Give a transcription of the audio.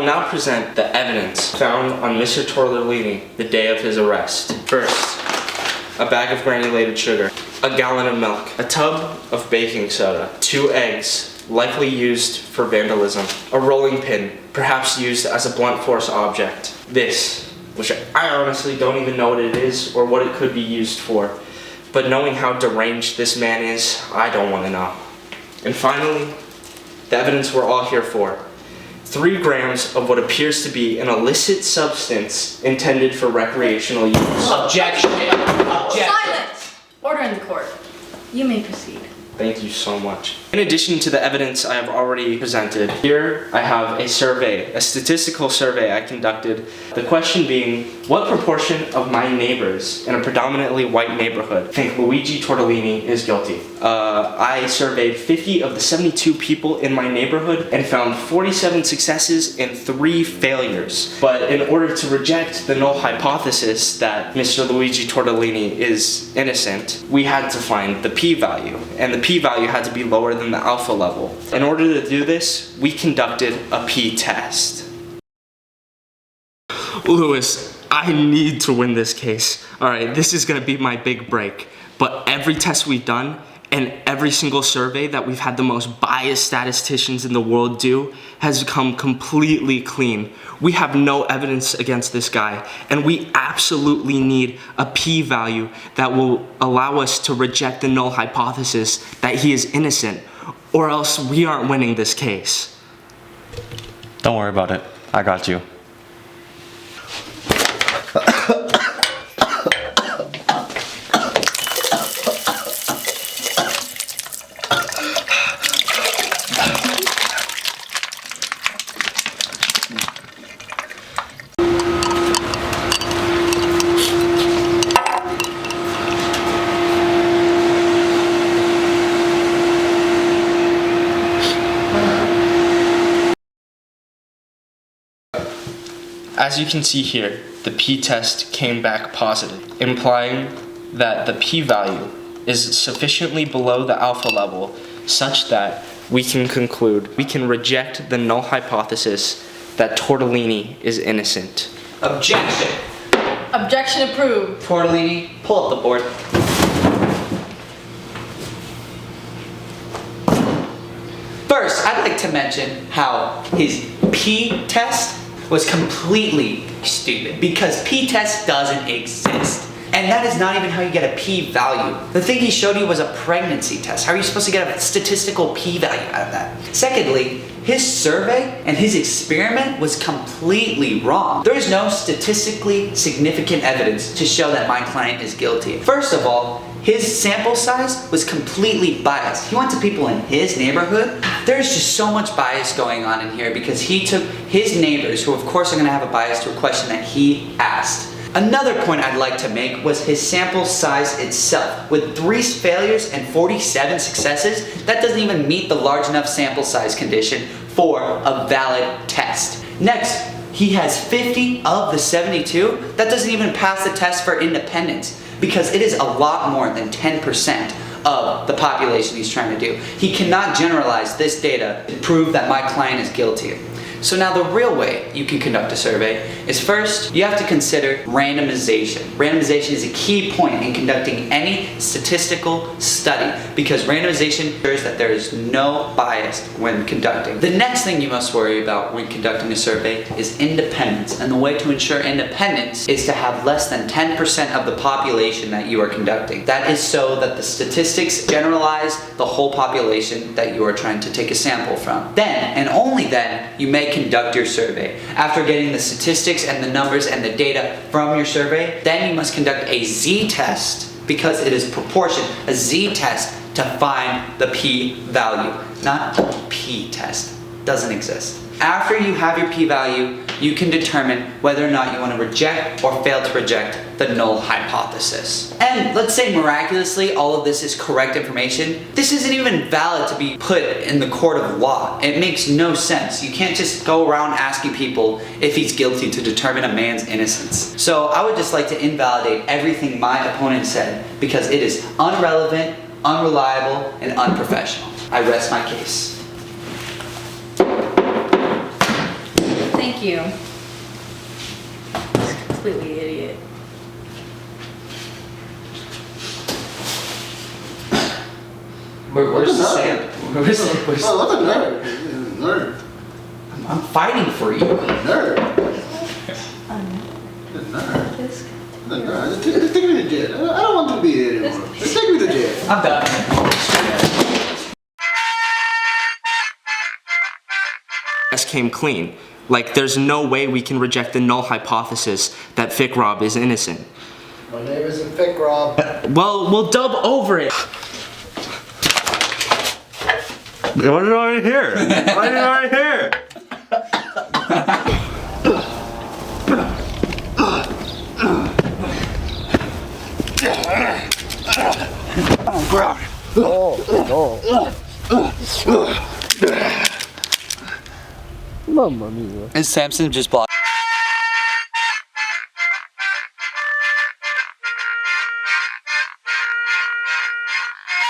now present the evidence found on Mr. Tortellini the day of his arrest. First, a bag of granulated sugar, a gallon of milk, a tub of baking soda, 2 eggs, likely used for vandalism, a rolling pin, perhaps used as a blunt force object. This, which I honestly don't even know what it is or what it could be used for, but knowing how deranged this man is, I don't want to know. And finally, the evidence we're all here for. 3 grams of what appears to be an illicit substance intended for recreational use. Objection! Objection! Silence! Order in the court. You may proceed. Thank you so much. In addition to the evidence I have already presented, here I have a survey, a statistical survey I conducted. The question being, what proportion of my neighbors in a predominantly white neighborhood think Luigi Tortellini is guilty? I surveyed 50 of the 72 people in my neighborhood and found 47 successes and 3 failures. But in order to reject the null hypothesis that Mr. Luigi Tortellini is innocent, we had to find the p-value, and the p-value had to be lower than the alpha level. In order to do this, we conducted a p-test. Lewis, I need to win this case. Alright, this is gonna be my big break. But every test we've done, and every single survey that we've had the most biased statisticians in the world do has come completely clean. We have no evidence against this guy, and we absolutely need a p-value that will allow us to reject the null hypothesis that he is innocent, or else we aren't winning this case. Don't worry about it. I got you. As you can see here, the p-test came back positive, implying that the p-value is sufficiently below the alpha level such that we can conclude, we can reject the null hypothesis that Tortellini is innocent. Objection! Objection approved. Tortellini, pull up the board. First, I'd like to mention how his p-test was completely stupid because p-test doesn't exist. And that is not even how you get a p-value. The thing he showed you was a pregnancy test. How are you supposed to get a statistical p-value out of that? Secondly, his survey and his experiment was completely wrong. There is no statistically significant evidence to show that my client is guilty. First of all, his sample size was completely biased. He went to people in his neighborhood. There's just so much bias going on in here because he took his neighbors, who of course are gonna have a bias, to a question that he asked. Another point I'd like to make was his sample size itself. With 3 failures and 47 successes, that doesn't even meet the large enough sample size condition for a valid test. Next, he has 50 of the 72. That doesn't even pass the test for independence, because it is a lot more than 10% of the population he's trying to do. He cannot generalize this data to prove that my client is guilty. So now the real way you can conduct a survey is, first, you have to consider randomization. Randomization is a key point in conducting any statistical study because randomization ensures that there is no bias when conducting. The next thing you must worry about when conducting a survey is independence. And the way to ensure independence is to have less than 10% of the population that you are conducting. That is so that the statistics generalize the whole population that you are trying to take a sample from. Then, and only then, you may conduct your survey. After getting the statistics and the numbers and the data from your survey, then you must conduct a z-test because it is proportion, a z-test to find the p-value, not p-test. Doesn't exist. After you have your p-value, you can determine whether or not you want to reject or fail to reject the null hypothesis. And let's say miraculously all of this is correct information. This isn't even valid to be put in the court of law. It makes no sense. You can't just go around asking people if he's guilty to determine a man's innocence. So I would just like to invalidate everything my opponent said because it is unrelevant, unreliable, and unprofessional. I rest my case. Thank you. you. He's a completely idiot. Where's Sam? Where's Oh, what a nerd. Nerd. I'm fighting for you. Nerd. The nerd. The nerd. Just take me to jail. I don't want to be here anymore. Just take me to jail. I'm done. Test came clean. Like, there's no way we can reject the null hypothesis that Vic Rob is innocent. My name isn't Vic Rob. Well, we'll dub over it. What did I hear? What did I hear? Is Samson just blocked?